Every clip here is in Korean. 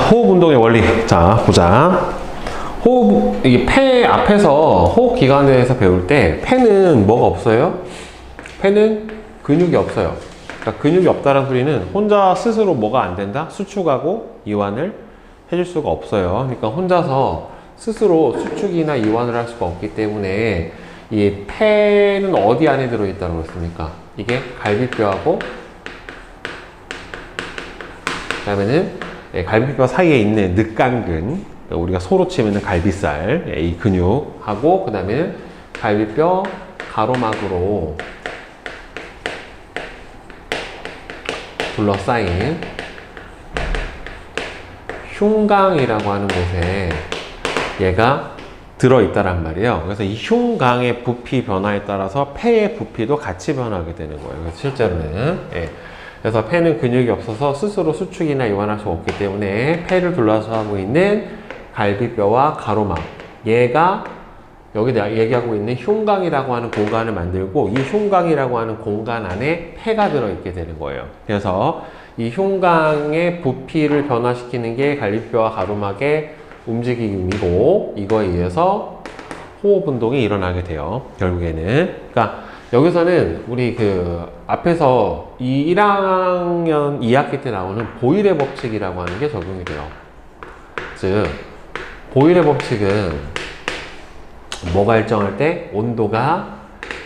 호흡 운동의 원리. 자, 보자. 호흡, 이게 폐 앞에서 호흡 기관에 대해서 배울 때 폐는 뭐가 없어요? 폐는 근육이 없어요. 그러니까 근육이 없다는 소리는 혼자 스스로 뭐가 안 된다? 수축하고 이완을 해줄 수가 없어요. 그러니까 혼자서 스스로 수축이나 이완을 할 수가 없기 때문에 이 폐는 어디 안에 들어있다고 했습니까? 이게 갈비뼈하고 그다음에는 갈비뼈 사이에 있는 늑간근, 우리가 소로 치면은 갈비살, 이 근육하고 그 다음에는 갈비뼈 가로막으로 둘러싸인 흉강이라고 하는 곳에 얘가 들어있다란 말이에요. 그래서 이 흉강의 부피 변화에 따라서 폐의 부피도 같이 변하게 되는 거예요. 그래서 실제로는 그래서 폐는 근육이 없어서 스스로 수축이나 이완할 수 없기 때문에 폐를 둘러싸고 있는 갈비뼈와 가로막, 얘가 여기 내가 얘기하고 있는 흉강이라고 하는 공간을 만들고 이 흉강이라고 하는 공간 안에 폐가 들어있게 되는 거예요. 그래서 이 흉강의 부피를 변화시키는 게 갈비뼈와 가로막의 움직임이고 이거에 의해서 호흡 운동이 일어나게 돼요. 결국에는. 그러니까 여기서는 우리 그 앞에서 이 1학년 2학기 때 나오는 보일의 법칙이라고 하는 게 적용이 돼요. 즉 보일의 법칙은 뭐가 일정할 때? 온도가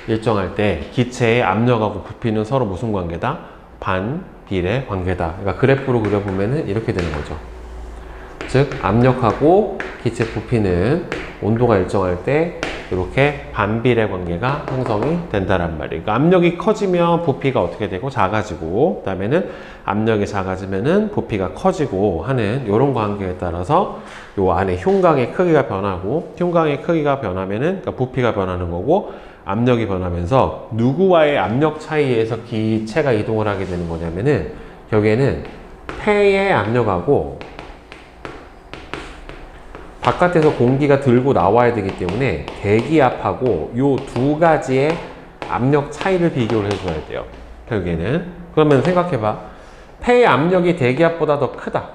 일정할 때 기체의 압력하고 부피는 서로 무슨 관계다? 반비례 관계다. 그러니까 그래프로 그려보면은 이렇게 되는 거죠. 즉 압력하고 기체 부피는 온도가 일정할 때 이렇게 반비례 관계가 형성이 된다란 말이에요. 그러니까 압력이 커지면 부피가 어떻게 되고 작아지고, 그 다음에는 압력이 작아지면은 부피가 커지고 하는 이런 관계에 따라서 요 안에 흉강의 크기가 변하고, 흉강의 크기가 변하면은 그러니까 부피가 변하는 거고, 압력이 변하면서 누구와의 압력 차이에서 기체가 이동을 하게 되는 거냐면은 여기에는 폐의 압력하고 바깥에서 공기가 들고 나와야 되기 때문에 대기압하고 요 두 가지의 압력 차이를 비교를 해줘야 돼요. 결국에는. 그러면 생각해봐. 폐의 압력이 대기압보다 더 크다.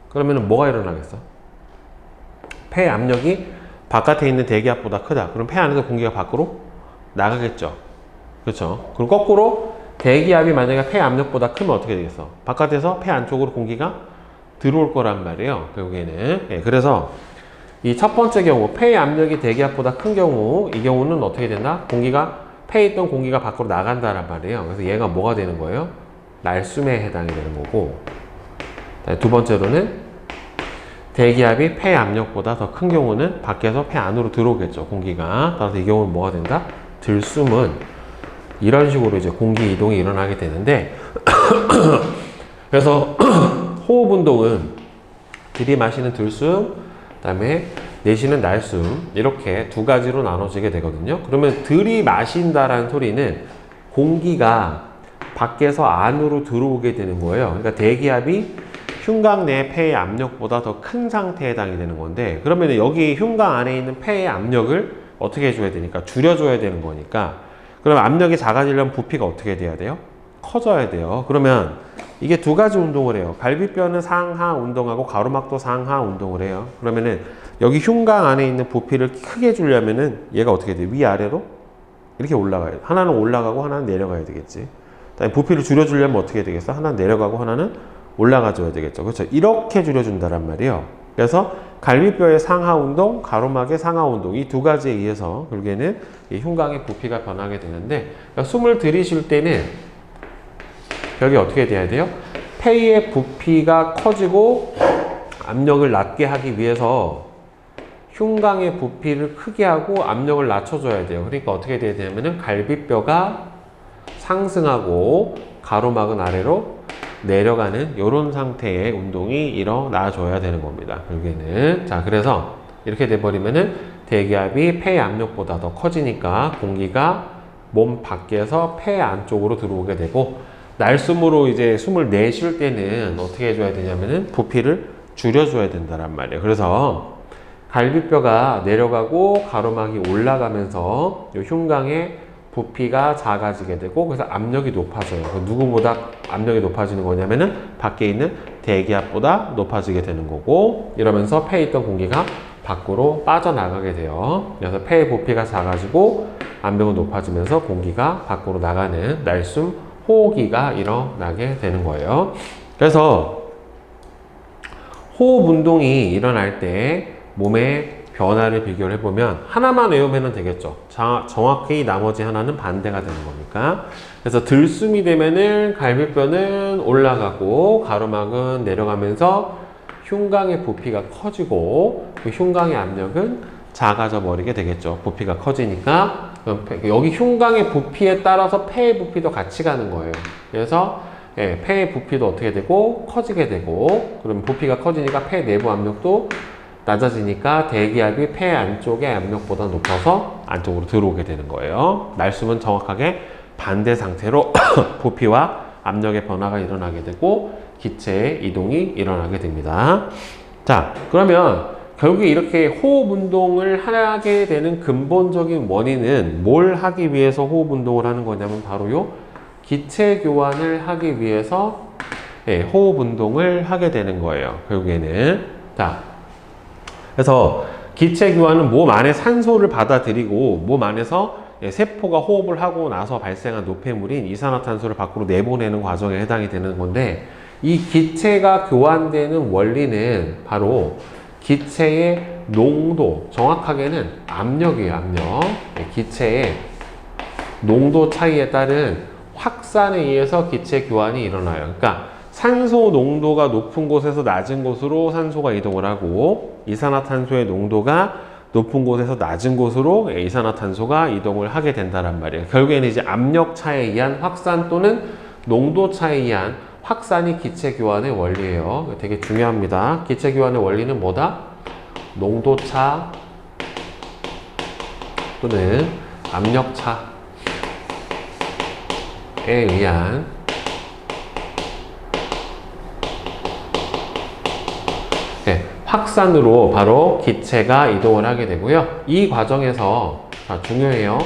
그러면 뭐가 일어나겠어? 폐의 압력이 바깥에 있는 대기압보다 크다. 그럼 폐 안에서 공기가 밖으로 나가겠죠. 그렇죠? 그럼 거꾸로 대기압이 만약에 폐 압력보다 크면 어떻게 되겠어? 바깥에서 폐 안쪽으로 공기가 들어올 거란 말이에요. 결국에는. 그래서 이 첫 번째 경우 폐의 압력이 대기압보다 큰 경우, 이 경우는 어떻게 된다? 폐에 있던 공기가 밖으로 나간다란 말이에요. 그래서 얘가 뭐가 되는 거예요? 날숨에 해당이 되는 거고, 두 번째로는 대기압이 폐 압력보다 더 큰 경우는 밖에서 폐 안으로 들어오겠죠. 공기가. 따라서 이 경우는 뭐가 된다? 들숨은 이런 식으로 이제 공기 이동이 일어나게 되는데 그래서 호흡 운동은 들이마시는 들숨, 그 다음에 내쉬는 날숨, 이렇게 두 가지로 나눠지게 되거든요. 그러면 들이마신다라는 소리는 공기가 밖에서 안으로 들어오게 되는 거예요. 그러니까 대기압이 흉강 내 폐의 압력보다 더 큰 상태에 해당이 되는 건데, 그러면 여기 흉강 안에 있는 폐의 압력을 어떻게 해줘야 되니까? 줄여줘야 되는 거니까. 그러면 압력이 작아지려면 부피가 어떻게 돼야 돼요? 커져야 돼요. 그러면 이게 두 가지 운동을 해요. 갈비뼈는 상하 운동하고 가로막도 상하 운동을 해요. 그러면은 여기 흉강 안에 있는 부피를 크게 주려면은 얘가 어떻게 돼? 위아래로 이렇게 올라가야 돼. 하나는 올라가고 하나는 내려가야 되겠지. 그다음에 부피를 줄여주려면 어떻게 되겠어? 하나는 내려가고 하나는 올라가줘야 되겠죠. 그렇죠? 이렇게 줄여준다란 말이에요. 그래서 갈비뼈의 상하 운동, 가로막의 상하 운동, 이 두 가지에 의해서 결국에는 이 흉강의 부피가 변하게 되는데, 그러니까 숨을 들이쉴 때는 여기 어떻게 돼야 돼요? 폐의 부피가 커지고 압력을 낮게 하기 위해서 흉강의 부피를 크게 하고 압력을 낮춰줘야 돼요. 그러니까 어떻게 돼야 되냐면은 갈비뼈가 상승하고 가로막은 아래로 내려가는 이런 상태의 운동이 일어나줘야 되는 겁니다. 결국에는. 자, 그래서 이렇게 돼버리면은 대기압이 폐의 압력보다 더 커지니까 공기가 몸 밖에서 폐 안쪽으로 들어오게 되고, 날숨으로 이제 숨을 내쉴 때는 어떻게 해줘야 되냐면은 부피를 줄여줘야 된다란 말이에요. 그래서 갈비뼈가 내려가고 가로막이 올라가면서 이 흉강의 부피가 작아지게 되고, 그래서 압력이 높아져요. 누구보다 압력이 높아지는 거냐면은 밖에 있는 대기압보다 높아지게 되는 거고, 이러면서 폐에 있던 공기가 밖으로 빠져나가게 돼요. 그래서 폐의 부피가 작아지고 압력은 높아지면서 공기가 밖으로 나가는 날숨 호흡기가 일어나게 되는 거예요. 그래서 호흡 운동이 일어날 때 몸의 변화를 비교를 해보면 하나만 외우면 되겠죠. 정확히 나머지 하나는 반대가 되는 겁니까? 그래서 들숨이 되면은 갈비뼈는 올라가고 가로막은 내려가면서 흉곽의 부피가 커지고 그 흉곽의 압력은 작아져 버리게 되겠죠. 부피가 커지니까 여기 흉곽의 부피에 따라서 폐의 부피도 같이 가는 거예요. 그래서 폐의 부피도 어떻게 되고 커지게 되고, 그럼 부피가 커지니까 폐 내부 압력도 낮아지니까 대기압이 폐 안쪽의 압력보다 높아서 안쪽으로 들어오게 되는 거예요. 날숨은 정확하게 반대 상태로 부피와 압력의 변화가 일어나게 되고 기체의 이동이 일어나게 됩니다. 자, 그러면 결국에 이렇게 호흡 운동을 하게 되는 근본적인 원인은 뭘 하기 위해서 호흡 운동을 하는 거냐면 바로요, 기체 교환을 하기 위해서 호흡 운동을 하게 되는 거예요. 결국에는. 자, 그래서 기체 교환은 몸 안에 산소를 받아들이고 몸 안에서 세포가 호흡을 하고 나서 발생한 노폐물인 이산화탄소를 밖으로 내보내는 과정에 해당이 되는 건데, 이 기체가 교환되는 원리는 바로 기체의 농도, 정확하게는 압력이에요. 압력. 기체의 농도 차이에 따른 확산에 의해서 기체 교환이 일어나요. 그러니까 산소 농도가 높은 곳에서 낮은 곳으로 산소가 이동을 하고, 이산화탄소의 농도가 높은 곳에서 낮은 곳으로 이산화탄소가 이동을 하게 된다는 말이에요. 결국에는 이제 압력 차에 의한 확산 또는 농도 차에 의한 확산이 기체 교환의 원리예요. 되게 중요합니다. 기체 교환의 원리는 뭐다? 농도 차 또는 압력 차에 의한 확산으로 바로 기체가 이동을 하게 되고요. 이 과정에서 중요해요.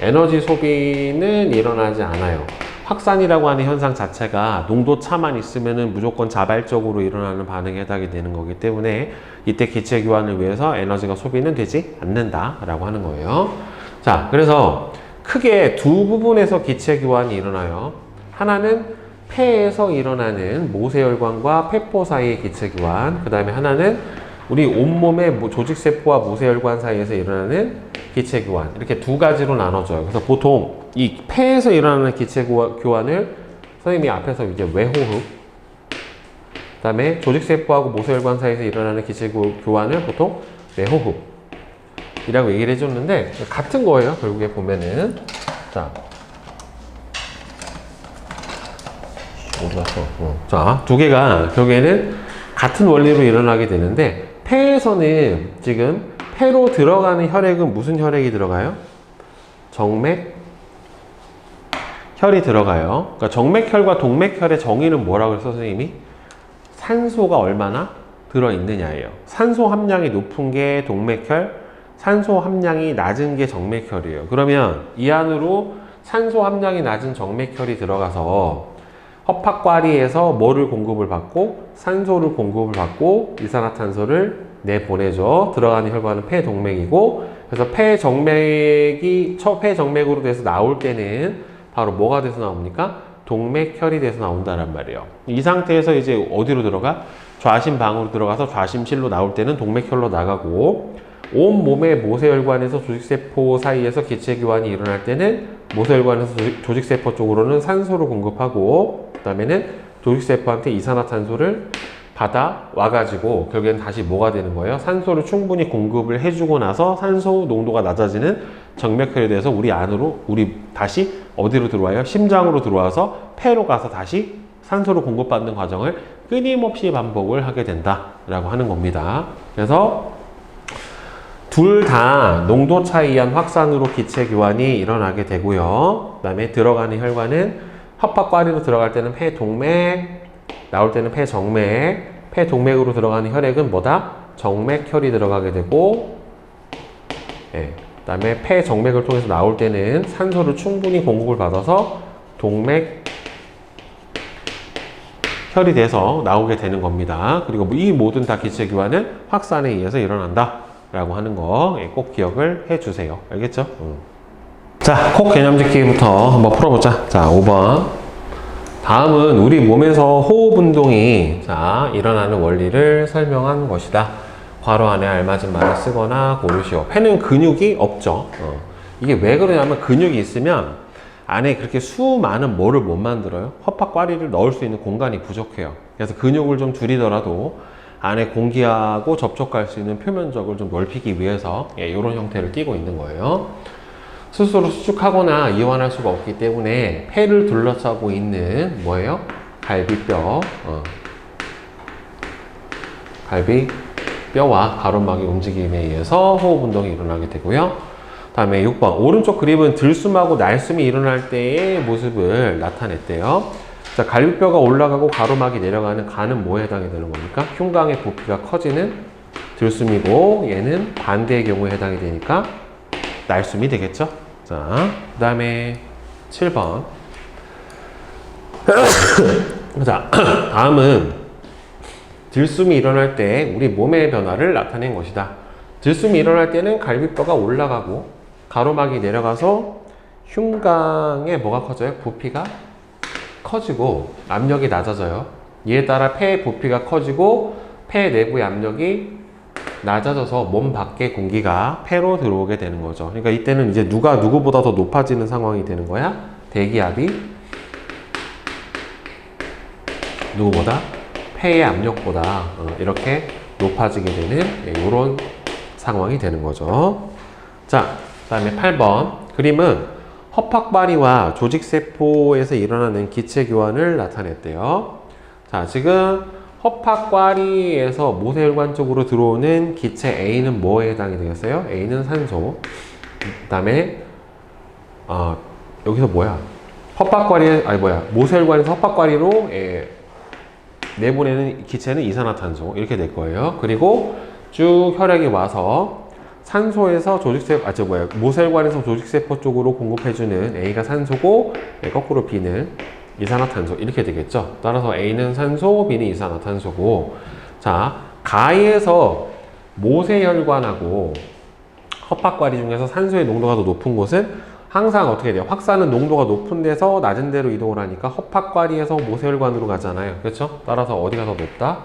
에너지 소비는 일어나지 않아요. 확산이라고 하는 현상 자체가 농도 차만 있으면은 무조건 자발적으로 일어나는 반응에 해당이 되는 거기 때문에 이때 기체 교환을 위해서 에너지가 소비는 되지 않는다라고 하는 거예요. 자, 그래서 크게 두 부분에서 기체 교환이 일어나요. 하나는 폐에서 일어나는 모세혈관과 폐포 사이의 기체 교환, 그 다음에 하나는 우리 온몸의 조직세포와 모세혈관 사이에서 일어나는 기체 교환, 이렇게 두 가지로 나눠져요. 그래서 보통 이 폐에서 일어나는 기체 교환을 선생님이 앞에서 이제 외호흡, 그 다음에 조직세포하고 모세혈관 사이에서 일어나는 기체 교환을 보통 내호흡 이라고 얘기를 해줬는데 같은 거예요. 결국에 보면은. 자, 어디 갔어? 자, 두 개가 결국에는 같은 원리로 일어나게 되는데, 폐에서는 지금 폐로 들어가는 혈액은 무슨 혈액이 들어가요? 정맥혈이 들어가요. 그러니까 정맥혈과 동맥혈의 정의는 뭐라고 그랬어, 선생님이? 산소가 얼마나 들어있느냐예요. 산소 함량이 높은 게 동맥혈, 산소 함량이 낮은 게 정맥혈이에요. 그러면 이 안으로 산소 함량이 낮은 정맥혈이 들어가서 허파과리에서 뭐를 공급을 받고? 산소를 공급을 받고 이산화탄소를 내보내죠. 들어가는 혈관은 폐동맥이고, 그래서 폐정맥으로 돼서 나올 때는 바로 뭐가 돼서 나옵니까? 동맥혈이 돼서 나온다란 말이에요. 이 상태에서 이제 어디로 들어가? 좌심방으로 들어가서 좌심실로 나올 때는 동맥혈로 나가고, 온몸의 모세혈관에서 조직세포 사이에서 기체 교환이 일어날 때는 모세혈관에서 조직세포 쪽으로는 산소를 공급하고, 그 다음에는 조직세포한테 이산화탄소를 받아 와가지고 결국엔 다시 뭐가 되는 거예요? 산소를 충분히 공급을 해주고 나서 산소 농도가 낮아지는 정맥혈에 대해서 우리 다시 어디로 들어와요? 심장으로 들어와서 폐로 가서 다시 산소를 공급받는 과정을 끊임없이 반복을 하게 된다라고 하는 겁니다. 그래서 둘 다 농도 차에 의한 확산으로 기체 교환이 일어나게 되고요. 그 다음에 들어가는 혈관은 허파과리로 들어갈 때는 폐동맥, 나올 때는 폐정맥, 폐동맥으로 들어가는 혈액은 뭐다? 정맥혈이 들어가게 되고, 그 다음에 폐정맥을 통해서 나올 때는 산소를 충분히 공급을 받아서 동맥혈이 혈이 돼서 나오게 되는 겁니다. 그리고 이 모든 다 기체 교환은 확산에 의해서 일어난다 라고 하는 거 꼭 기억을 해 주세요. 알겠죠? 자, 콕 개념짓기부터 한번 풀어보자. 자, 5번. 다음은 우리 몸에서 호흡 운동이 일어나는 원리를 설명한 것이다. 괄호 안에 알맞은 말을 쓰거나 고르시오. 폐는 근육이 없죠. 이게 왜 그러냐면 근육이 있으면 안에 그렇게 수많은 뭐를 못 만들어요. 허파과리를 넣을 수 있는 공간이 부족해요. 그래서 근육을 좀 줄이더라도 안에 공기하고 접촉할 수 있는 표면적을 좀 넓히기 위해서 이런 형태를 띠고 있는 거예요. 스스로 수축하거나 이완할 수가 없기 때문에 폐를 둘러싸고 있는 뭐예요? 갈비뼈, 갈비뼈와 가로막의 움직임에 의해서 호흡 운동이 일어나게 되고요. 다음에 6번. 오른쪽 그림은 들숨하고 날숨이 일어날 때의 모습을 나타냈대요. 자, 갈비뼈가 올라가고 가로막이 내려가는 간은 뭐에 해당이 되는 겁니까? 흉곽의 부피가 커지는 들숨이고 얘는 반대의 경우에 해당이 되니까 날숨이 되겠죠? 자, 그 다음에 7번. 자, 다음은 들숨이 일어날 때 우리 몸의 변화를 나타낸 것이다. 들숨이 일어날 때는 갈비뼈가 올라가고 가로막이 내려가서 흉곽에 뭐가 커져요? 부피가 커지고 압력이 낮아져요. 이에 따라 폐의 부피가 커지고 폐 내부의 압력이 낮아져서 몸 밖의 공기가 폐로 들어오게 되는 거죠. 그러니까 이때는 이제 누가 누구보다 더 높아지는 상황이 되는 거야. 대기압이 누구보다 폐의 압력보다 이렇게 높아지게 되는 이런 상황이 되는 거죠. 자, 그 다음에 8번 그림은 허팍바리와 조직세포에서 일어나는 기체 교환을 나타냈대요. 자, 지금 허팍과리에서 모세혈관 쪽으로 들어오는 기체 A는 뭐에 해당이 되겠어요? A는 산소. 그 다음에 여기서 뭐야? 모세혈관에서 허팍과리로 내보내는 기체는 이산화탄소 이렇게 될 거예요. 그리고 쭉 혈액이 와서 산소에서 모세혈관에서 조직세포 쪽으로 공급해주는 A가 산소고 거꾸로 B는 이산화탄소 이렇게 되겠죠. 따라서 A는 산소, B는 이산화탄소고, 자, 가에서 모세혈관하고 허팍과리 중에서 산소의 농도가 더 높은 곳은 항상 어떻게 돼요? 확산은 농도가 높은 데서 낮은 데로 이동을 하니까 허팍과리에서 모세혈관으로 가잖아요. 그렇죠? 따라서 어디가 더 높다?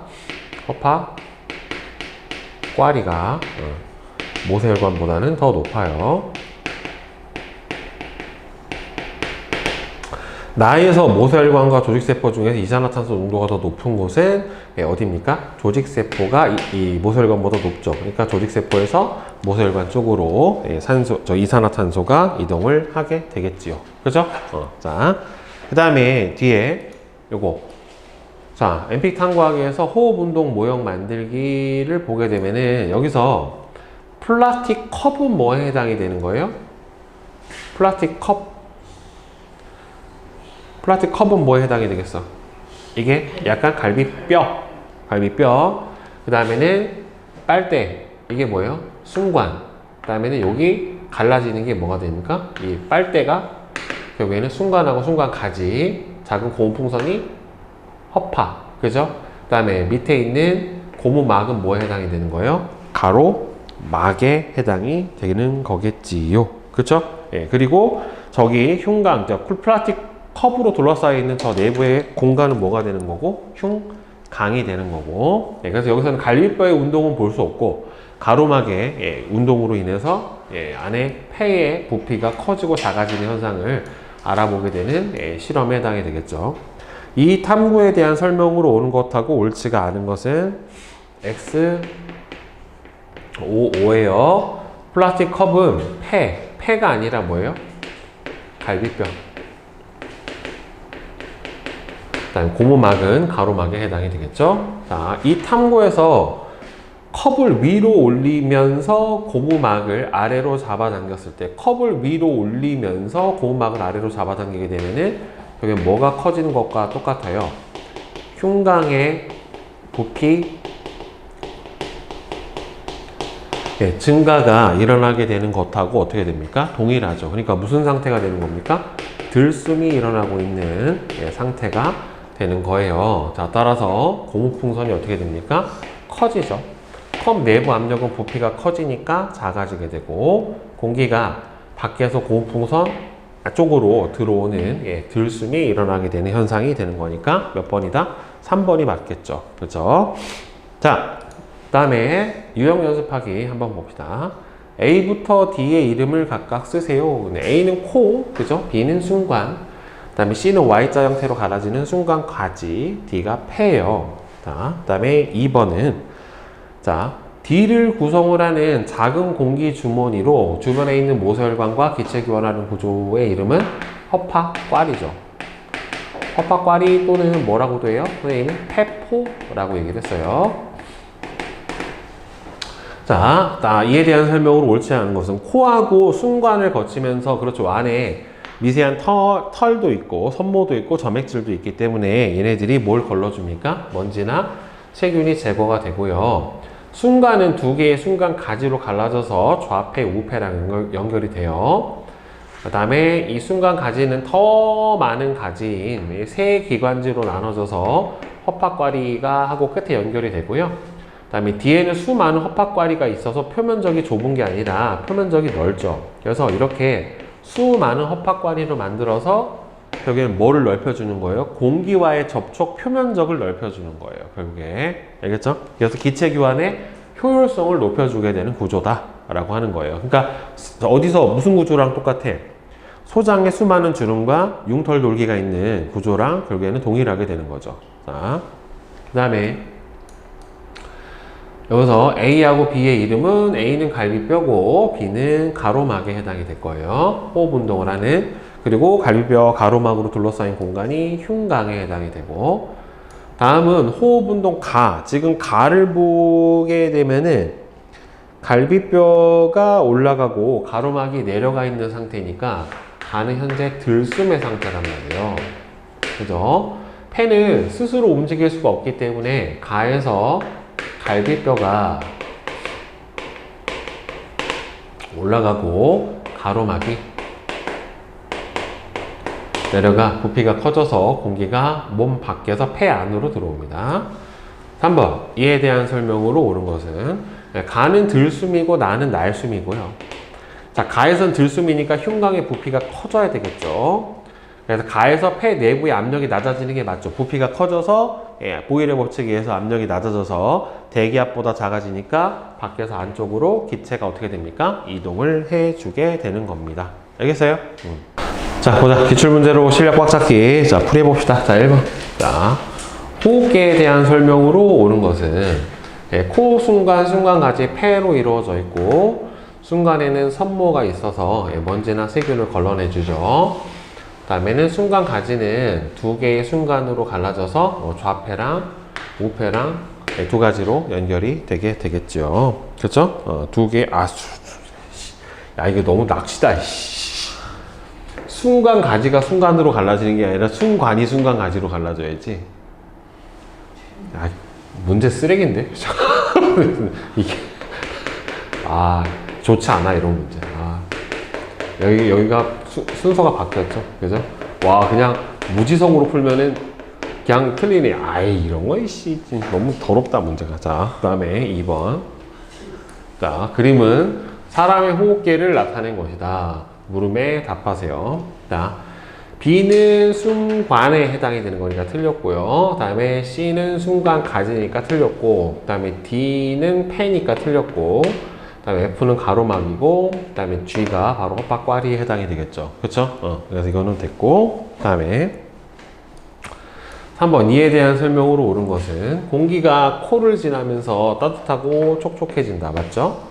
허팍과리가 모세혈관보다는 더 높아요. 나에서 모세혈관과 조직세포 중에서 이산화탄소 농도가 더 높은 곳은 어디입니까? 조직세포가 이 모세혈관보다 높죠. 그러니까 조직세포에서 모세혈관 쪽으로 이산화탄소가 이동을 하게 되겠지요. 그죠? 자, 그 다음에 뒤에 요거. 자, 엠픽 탐구하기에서 호흡운동 모형 만들기를 보게 되면은 여기서 플라스틱 컵은 뭐에 해당이 되는 거예요? 플라스틱 컵은 뭐에 해당이 되겠어? 이게 약간 갈비뼈. 그 다음에는 빨대. 이게 뭐예요? 순관. 그 다음에는 여기 갈라지는 게 뭐가 됩니까? 이 빨대가 결국에는 순관하고 순관가지. 작은 고무풍선이 허파. 그죠? 그 다음에 밑에 있는 고무막은 뭐에 해당이 되는 거예요? 가로막에 해당이 되는 거겠지요. 그쵸? 예, 그리고 저기 흉곽, 플라스틱 컵으로 둘러싸여 있는 저 내부의 공간은 뭐가 되는 거고? 흉강이 되는 거고. 예, 그래서 여기서는 갈비뼈의 운동은 볼 수 없고 가로막의 운동으로 인해서 안에 폐의 부피가 커지고 작아지는 현상을 알아보게 되는 실험에 해당이 되겠죠. 이 탐구에 대한 설명으로 옳은 것하고 옳지가 않은 것은 X55예요. 플라스틱 컵은 폐가 아니라 뭐예요? 갈비뼈. 그다음 고무막은 가로막에 해당이 되겠죠. 자, 이 탐구에서 컵을 위로 올리면서 고무막을 아래로 잡아당겼을 때, 컵을 위로 올리면서 고무막을 아래로 잡아당기게 되면은 여기 뭐가 커지는 것과 똑같아요. 흉곽의 부피 증가가 일어나게 되는 것하고 어떻게 됩니까? 동일하죠. 그러니까 무슨 상태가 되는 겁니까? 들숨이 일어나고 있는 상태가 되는 거예요. 자, 따라서 고무풍선이 어떻게 됩니까? 커지죠. 컵 내부 압력은 부피가 커지니까 작아지게 되고, 공기가 밖에서 고무풍선 쪽으로 들어오는 들숨이 일어나게 되는 현상이 되는 거니까 몇 번이다? 3번이 맞겠죠. 그렇죠? 자, 그 다음에 유형 연습하기 한번 봅시다. A부터 D의 이름을 각각 쓰세요. A는 코, 그죠? B는 순간, 그 다음에 C는 Y자 형태로 갈라지는 순간 가지, D가 폐예요. 자, 그 다음에 2번은 자, D를 구성을 하는 작은 공기 주머니로 주변에 있는 모세혈관과 기체 교환하는 구조의 이름은 허파과리죠. 허파과리 또는 뭐라고도 해요? 선생님은 폐포라고 얘기를 했어요. 자, 이에 대한 설명으로 옳지 않은 것은 코하고 순관을 거치면서 그렇죠. 안에 미세한 털도 있고 섬모도 있고 점액질도 있기 때문에 얘네들이 뭘 걸러줍니까? 먼지나 세균이 제거가 되고요. 순관은 두 개의 순간 가지로 갈라져서 좌폐, 우폐랑 연결이 돼요. 그 다음에 이 순간 가지는 더 많은 가지인 세 기관지로 나눠져서 허파과리가 하고 끝에 연결이 되고요. 그 다음에 뒤에는 수많은 허파과리가 있어서 표면적이 좁은 게 아니라 표면적이 넓죠. 그래서 이렇게 수많은 허파과리로 만들어서 결국에는 뭐를 넓혀주는 거예요? 공기와의 접촉 표면적을 넓혀주는 거예요. 결국에. 알겠죠? 그래서 기체 교환의 효율성을 높여주게 되는 구조다 라고 하는 거예요. 그러니까 어디서 무슨 구조랑 똑같아? 소장에 수많은 주름과 융털 돌기가 있는 구조랑 결국에는 동일하게 되는 거죠. 자, 그 다음에 여기서 A하고 B의 이름은 A는 갈비뼈고 B는 가로막에 해당이 될 거예요. 호흡 운동을 하는. 그리고 갈비뼈 가로막으로 둘러싸인 공간이 흉곽에 해당이 되고, 다음은 호흡 운동 가. 지금 가를 보게 되면은 갈비뼈가 올라가고 가로막이 내려가 있는 상태니까 가는 현재 들숨의 상태란 말이에요. 그죠? 폐는 스스로 움직일 수가 없기 때문에 가에서 갈비뼈가 올라가고 가로막이 내려가 부피가 커져서 공기가 몸 밖에서 폐 안으로 들어옵니다. 3번 이에 대한 설명으로 옳은 것은 가는 들숨이고 나는 날숨이고요. 자, 가에선 들숨이니까 흉곽의 부피가 커져야 되겠죠. 그래서 가에서 폐 내부의 압력이 낮아지는 게 맞죠. 부피가 커져서 보일의 법칙에 의해서 압력이 낮아져서 대기압보다 작아지니까 밖에서 안쪽으로 기체가 어떻게 됩니까? 이동을 해주게 되는 겁니다. 알겠어요? 자, 보자. 기출문제로 실력 꽉 잡기. 자, 풀이해봅시다. 자, 1번. 자, 호흡기에 대한 설명으로 옳은 것은 코 순간, 순간까지 폐로 이루어져 있고 순간에는 섬모가 있어서 먼지나 세균을 걸러내주죠. 그 다음에는 순간 가지는 두 개의 순간으로 갈라져서 좌폐랑 우폐랑 두 가지로 연결이 되게 되겠죠. 그렇죠? 두 개, 야, 이거 너무 낚시다. 순간 가지가 순간으로 갈라지는 게 아니라 순관이 순간 가지로 갈라져야지. 야, 문제 쓰레기인데? 이게 좋지 않아 이런 문제. 여기가 순서가 바뀌었죠, 그죠? 와, 그냥 무지성으로 풀면은 그냥 틀리네. 아이, 이런 거 이씨 너무 더럽다 문제가. 자, 그다음에 2번. 자, 그림은 사람의 호흡기를 나타낸 것이다. 물음에 답하세요. 자, B는 순관에 해당이 되는 거니까 틀렸고요. 다음에 C는 순간 가지니까 틀렸고, 다음에 D는 폐니까 틀렸고, 다음에 F는 가로막이고, 다음에 G가 바로 허파과리에 해당이 되겠죠. 그렇죠? 그래서 이거는 됐고, 다음에 3번 이에 대한 설명으로 옳은 것은 공기가 코를 지나면서 따뜻하고 촉촉해진다. 맞죠?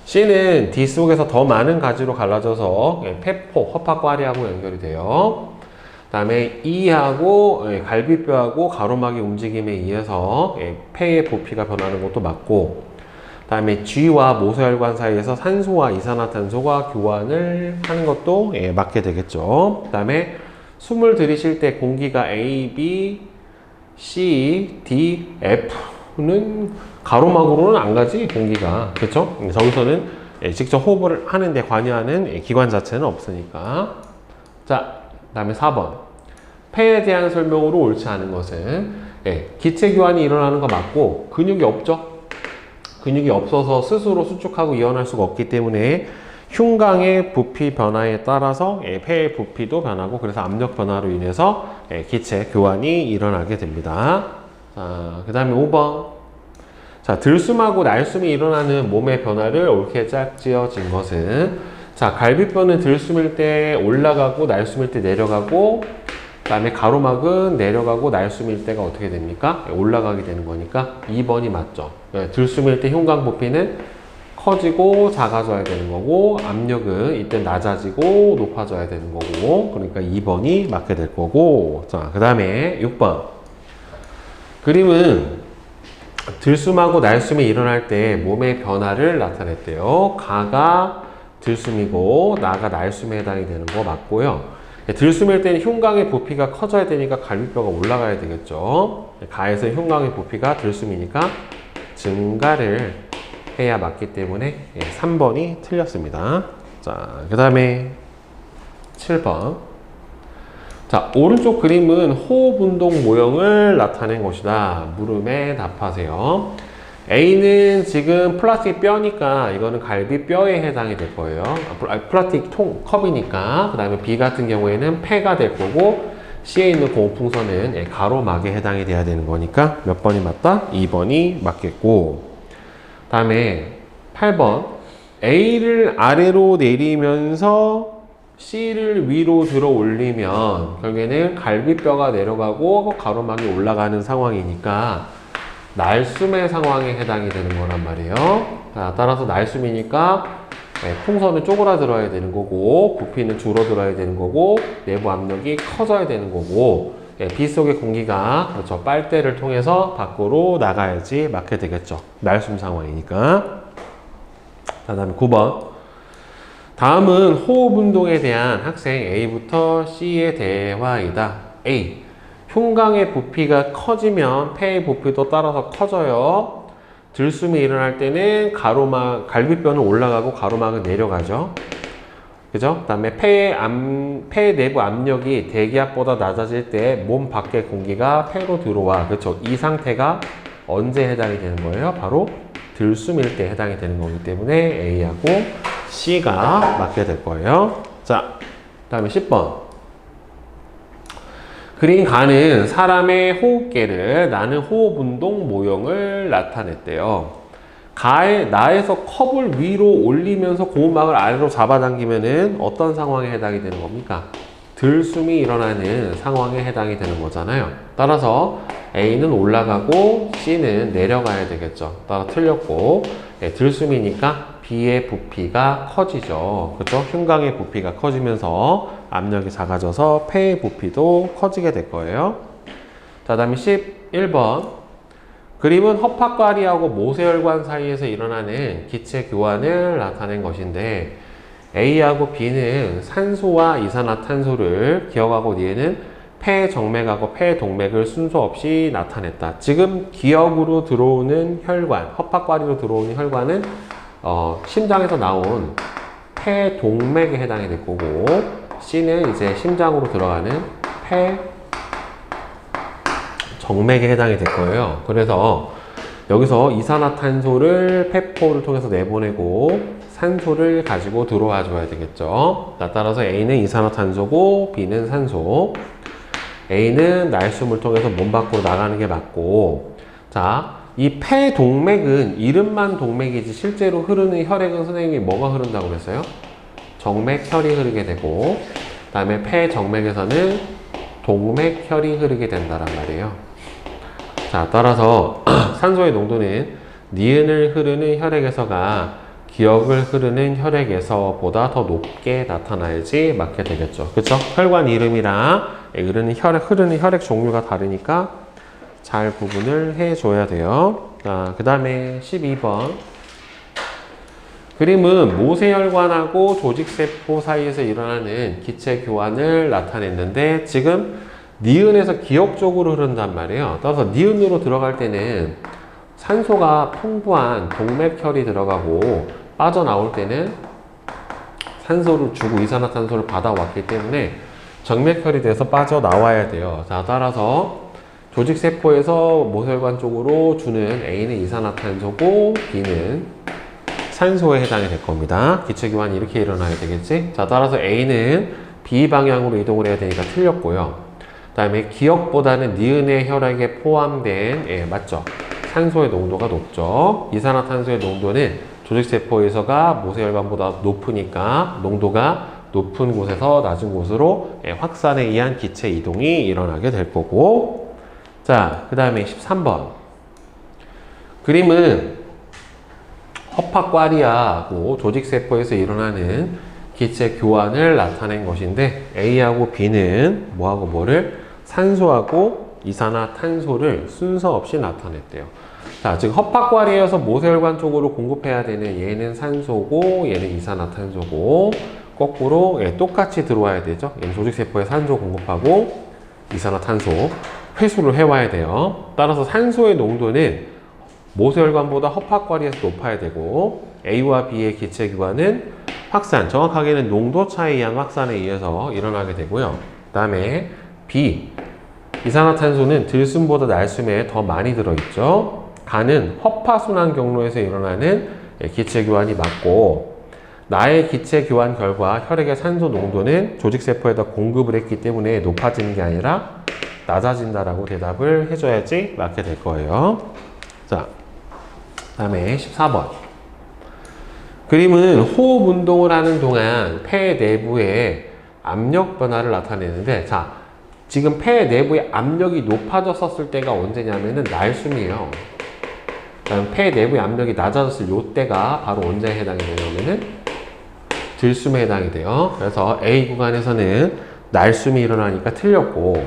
C는 D 속에서 더 많은 가지로 갈라져서 폐포, 허파과리하고 연결이 돼요. 그 다음에 E하고 갈비뼈하고 가로막이 움직임에 의해서 폐의 부피가 변하는 것도 맞고, 그 다음에 G와 모세혈관 사이에서 산소와 이산화탄소가 교환을 하는 것도 맞게 되겠죠. 그 다음에 숨을 들이쉴 때 공기가 A, B, C, D, F는 가로막으로는 안 가지, 공기가. 그렇죠? 저기서는 직접 호흡을 하는데 관여하는 기관 자체는 없으니까. 자, 그 다음에 4번. 폐에 대한 설명으로 옳지 않은 것은 기체 교환이 일어나는 거 맞고 근육이 없죠. 근육이 없어서 스스로 수축하고 이완할 수가 없기 때문에 흉곽의 부피 변화에 따라서 폐의 부피도 변하고 그래서 압력 변화로 인해서 기체 교환이 일어나게 됩니다. 자, 그 다음에 5번. 자, 들숨하고 날숨이 일어나는 몸의 변화를 옳게 짝지어진 것은 자, 갈비뼈는 들숨일 때 올라가고 날숨일 때 내려가고 그 다음에 가로막은 내려가고 날숨일 때가 어떻게 됩니까? 올라가게 되는 거니까 2번이 맞죠. 들숨일 때 흉곽 부피는 커지고 작아져야 되는 거고 압력은 이때 낮아지고 높아져야 되는 거고 그러니까 2번이 맞게 될 거고 자, 그 다음에 6번 그림은 들숨하고 날숨이 일어날 때 몸의 변화를 나타냈대요. 가가 들숨이고 나가 날숨에 해당이 되는 거 맞고요. 들숨일 때는 흉곽의 부피가 커져야 되니까 갈비뼈가 올라가야 되겠죠. 가에서 흉곽의 부피가 들숨이니까 증가를 해야 맞기 때문에 3번이 틀렸습니다. 자, 그 다음에 7번. 자, 오른쪽 그림은 호흡 운동 모형을 나타낸 것이다. 물음에 답하세요. A는 지금 플라스틱 뼈니까 이거는 갈비뼈에 해당이 될 거예요. 플라스틱 컵이니까. 그 다음에 B 같은 경우에는 폐가 될 거고 C에 있는 고무풍선은 가로막에 해당이 돼야 되는 거니까 몇 번이 맞다? 2번이 맞겠고 그 다음에 8번 A를 아래로 내리면서 C를 위로 들어 올리면 결국에는 갈비뼈가 내려가고 가로막이 올라가는 상황이니까 날숨의 상황에 해당이 되는 거란 말이에요. 자, 따라서 날숨이니까 풍선은 쪼그라들어야 되는 거고 부피는 줄어들어야 되는 거고 내부 압력이 커져야 되는 거고 B 속의 공기가 그렇죠. 빨대를 통해서 밖으로 나가야지 맞게 되겠죠. 날숨 상황이니까. 자, 다음에 9번. 다음은 호흡 운동에 대한 학생 A부터 C의 대화이다. A. 흉곽의 부피가 커지면 폐의 부피도 따라서 커져요. 들숨이 일어날 때는 갈비뼈는 올라가고 가로막은 내려가죠. 그죠? 그 다음에 폐 내부 압력이 대기압보다 낮아질 때 몸 밖의 공기가 폐로 들어와. 그렇죠? 이 상태가 언제 해당이 되는 거예요? 바로 들숨일 때 해당이 되는 거기 때문에 A하고 C가 맞게 될 거예요. 자, 그 다음에 10번. 그린 가는 사람의 호흡계를 나는 호흡 운동 모형을 나타냈대요. 나에서 컵을 위로 올리면서 고음막을 아래로 잡아당기면은 어떤 상황에 해당이 되는 겁니까? 들숨이 일어나는 상황에 해당이 되는 거잖아요. 따라서 A는 올라가고 C는 내려가야 되겠죠. 따라 틀렸고 들숨이니까 B의 부피가 커지죠. 그렇죠? 흉곽의 부피가 커지면서 압력이 작아져서 폐의 부피도 커지게 될 거예요. 자, 다음에 11번. 그림은 허파과리하고 모세혈관 사이에서 일어나는 기체 교환을 나타낸 것인데 A하고 B는 산소와 이산화탄소를 기억하고 얘는 폐 정맥하고 폐 동맥을 순서 없이 나타냈다. 지금 기억으로 들어오는 혈관, 허파과리로 들어오는 혈관은 심장에서 나온 폐 동맥에 해당이 될 거고 C는 이제 심장으로 들어가는 폐 정맥에 해당이 될 거예요. 그래서 여기서 이산화탄소를 폐포를 통해서 내보내고 산소를 가지고 들어와 줘야 되겠죠. 따라서 A는 이산화탄소고 B는 산소. A는 날숨을 통해서 몸 밖으로 나가는 게 맞고 자, 이 폐 동맥은 이름만 동맥이지 실제로 흐르는 혈액은 선생님이 뭐가 흐른다고 그랬어요? 정맥혈이 흐르게 되고 그 다음에 폐 정맥에서는 동맥혈이 흐르게 된다란 말이에요. 자, 따라서 산소의 농도는 니은을 흐르는 혈액에서가 기억을 흐르는 혈액에서보다 더 높게 나타나야지 맞게 되겠죠. 그렇죠? 혈관 이름이랑 흐르는 혈액 종류가 다르니까 잘 구분을 해줘야 돼요. 자, 그 다음에 12번. 그림은 모세혈관하고 조직세포 사이에서 일어나는 기체 교환을 나타냈는데 지금 니은에서 기억 쪽으로 흐른단 말이에요. 따라서 니은으로 들어갈 때는 산소가 풍부한 동맥혈이 들어가고 빠져나올 때는 산소를 주고 이산화탄소를 받아왔기 때문에 정맥혈이 돼서 빠져나와야 돼요. 자, 따라서 조직세포에서 모세혈관 쪽으로 주는 A는 이산화탄소고 B는 산소에 해당이 될 겁니다. 기체교환이 이렇게 일어나야 되겠지? 자, 따라서 A는 B 방향으로 이동을 해야 되니까 틀렸고요. 그 다음에 기억보다는 니은의 혈액에 포함된, 맞죠? 산소의 농도가 높죠. 이산화탄소의 농도는 조직세포에서가 모세혈관보다 높으니까 농도가 높은 곳에서 낮은 곳으로 확산에 의한 기체 이동이 일어나게 될 거고. 자, 그 다음에 13번. 그림은 허파과리하고 조직세포에서 일어나는 기체 교환을 나타낸 것인데 A하고 B는 뭐하고 뭐를? 산소하고 이산화탄소를 순서 없이 나타냈대요. 자, 즉 허파과리에서 모세혈관 쪽으로 공급해야 되는 얘는 산소고 얘는 이산화탄소고 거꾸로 똑같이 들어와야 되죠. 얘는 조직세포에 산소 공급하고 이산화탄소 회수를 해와야 돼요. 따라서 산소의 농도는 모세혈관보다 허파과리에서 높아야 되고 A와 B의 기체교환은 확산, 정확하게는 농도 차이에 의한 확산에 의해서 일어나게 되고요. 그 다음에 B, 이산화탄소는 들숨보다 날숨에 더 많이 들어있죠. 간은 허파순환 경로에서 일어나는 기체교환이 맞고 나의 기체교환 결과 혈액의 산소 농도는 조직세포에다 공급을 했기 때문에 높아지는 게 아니라 낮아진다라고 대답을 해줘야지 맞게 될 거예요. 자, 다음에 14번. 그림은 호흡 운동을 하는 동안 폐 내부의 압력 변화를 나타내는데, 자, 지금 폐 내부의 압력이 높아졌었을 때가 언제냐면은 날숨이에요. 그다음 폐 내부의 압력이 낮아졌을 요 때가 바로 언제에 해당이 되냐면은 들숨에 해당이 돼요. 그래서 A 구간에서는 날숨이 일어나니까 틀렸고,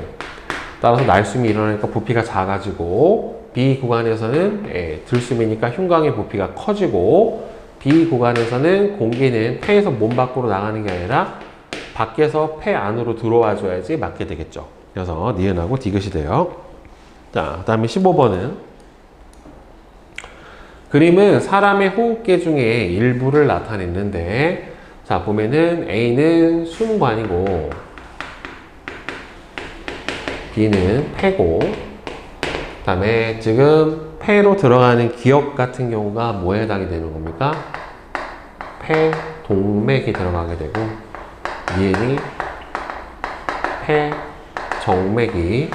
따라서 날숨이 일어나니까 부피가 작아지고, B 구간에서는 들숨이니까 흉곽의 부피가 커지고, B 구간에서는 공기는 폐에서 몸 밖으로 나가는 게 아니라 밖에서 폐 안으로 들어와 줘야지 맞게 되겠죠. 그래서 니은하고 디귿이 돼요. 자, 그 다음에 15번은 그림은 사람의 호흡계 중에 일부를 나타냈는데, 자, 보면은 A는 숨관이고 B는 폐고, 그 다음에 지금 폐로 들어가는 기역 같은 경우가 뭐에 해당이 되는 겁니까? 폐 동맥이 들어가게 되고, 니은이 폐 정맥이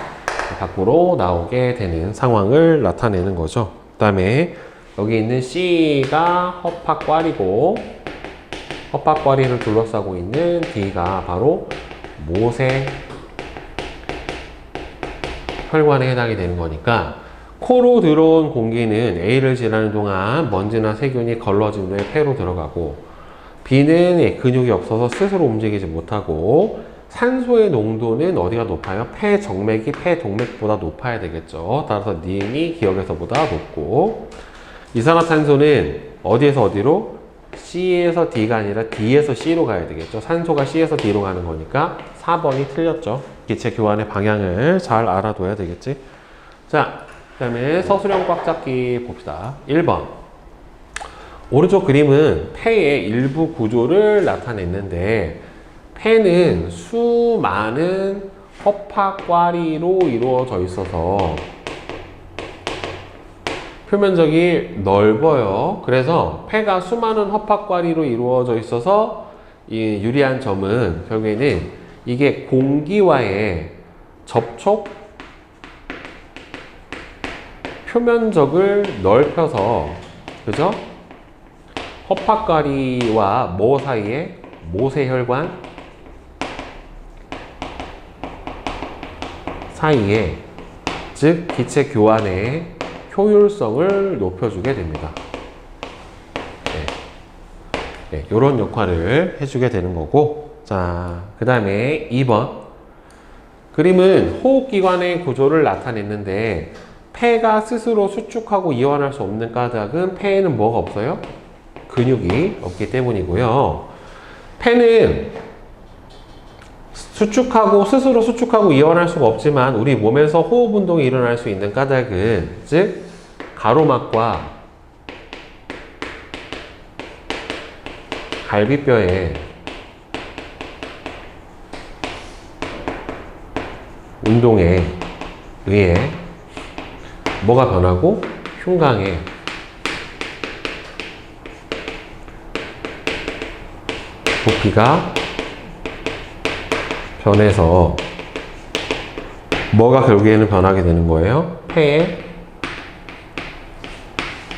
밖으로 나오게 되는 상황을 나타내는 거죠. 그 다음에 여기 있는 C가 허파과리고 허파과리를 둘러싸고 있는 D가 바로 모세 혈관에 해당이 되는 거니까 코로 들어온 공기는 A를 지나는 동안 먼지나 세균이 걸러진 후에 폐로 들어가고, B는 근육이 없어서 스스로 움직이지 못하고, 산소의 농도는 어디가 높아요? 폐 정맥이 폐 동맥보다 높아야 되겠죠. 따라서 니은이 기역에서보다 높고, 이산화탄소는 어디에서 어디로? C에서 D가 아니라 D에서 C로 가야 되겠죠. 산소가 C에서 D로 가는 거니까 4번이 틀렸죠. 기체 교환의 방향을 잘 알아둬야 되겠지. 자, 그 다음에 서술형 꽉 잡기 봅시다. 1번. 오른쪽 그림은 폐의 일부 구조를 나타냈는데, 폐는 수많은 허파과리로 이루어져 있어서 표면적이 넓어요. 그래서 폐가 수많은 허파과리로 이루어져 있어서 이 유리한 점은 결국에는 이게 공기와의 접촉 표면적을 넓혀서, 그죠? 허파과리와 뭐 사이에? 모세혈관 사이에, 즉 기체 교환의 효율성을 높여주게 됩니다. 네, 이런 역할을 해주게 되는 거고. 자, 그 다음에 2번. 그림은 호흡기관의 구조를 나타냈는데, 폐가 스스로 수축하고 이완할 수 없는 까닭은 폐에는 뭐가 없어요? 근육이 없기 때문이고요. 폐는 스스로 수축하고 이완할 수가 없지만 우리 몸에서 호흡 운동이 일어날 수 있는 까닭은, 즉 가로막과 갈비뼈에 운동에 의해 뭐가 변하고 흉강의 부피가 변해서 뭐가 결국에는 변하게 되는 거예요? 폐의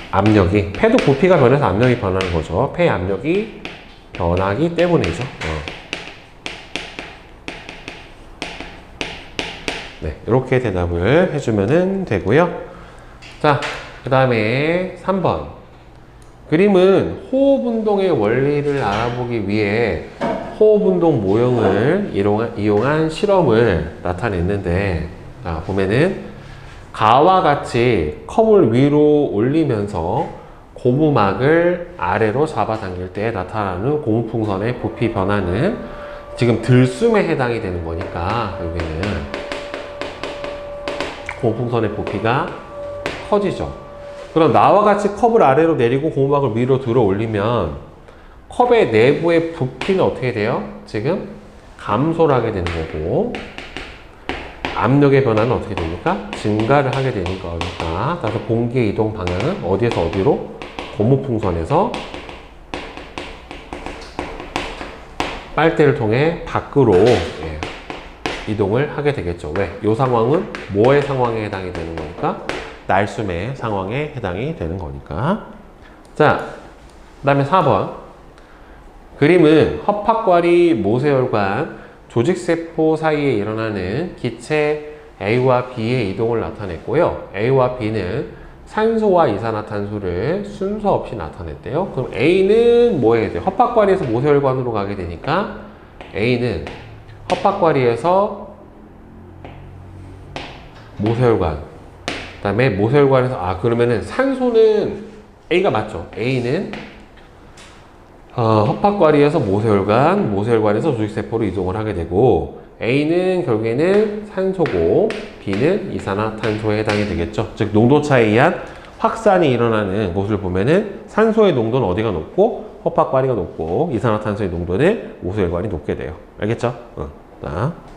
압력이, 폐도 부피가 변해서 압력이 변하는 거죠. 폐의 압력이 변하기 때문이죠. 네, 이렇게 대답을 해주면 되고요. 자, 그 다음에 3번. 그림은 호흡운동의 원리를 알아보기 위해 호흡운동 모형을 이용한 실험을 나타냈는데, 자, 보면은 가와 같이 컵을 위로 올리면서 고무막을 아래로 잡아당길 때 나타나는 고무풍선의 부피 변화는 지금 들숨에 해당이 되는 거니까 여기는 고무풍선의 부피가 커지죠. 그럼 나와 같이 컵을 아래로 내리고 고무막을 위로 들어 올리면 컵의 내부의 부피는 어떻게 돼요? 지금 감소를 하게 되는 거고, 압력의 변화는 어떻게 됩니까? 증가를 하게 되는 거니까, 따라서 공기의 이동 방향은 어디에서 어디로? 고무풍선에서 빨대를 통해 밖으로 이동을 하게 되겠죠. 왜? 이 상황은 뭐의 상황에 해당이 되는 거니까? 날숨의 상황에 해당이 되는 거니까. 자, 그 다음에 4번. 그림은 허파과리 모세혈관 조직세포 사이에 일어나는 기체 A와 B의 이동을 나타냈고요. A와 B는 산소와 이산화탄소를 순서 없이 나타냈대요. 그럼 A는 뭐 해야 돼요? 허파과리에서 모세혈관으로 가게 되니까 A는 허파과리에서 모세혈관, 그 다음에 모세혈관에서, 그러면은 산소는 A가 맞죠? A는 허파과리에서 모세혈관, 모세혈관에서 조직세포로 이동을 하게 되고, A는 결국에는 산소고 B는 이산화탄소에 해당이 되겠죠. 즉 농도차에 의한 확산이 일어나는 곳을 보면은 산소의 농도는 어디가 높고 허파과리가 높고 이산화탄소의 농도는 모세혈관이 높게 돼요. 알겠죠? 자.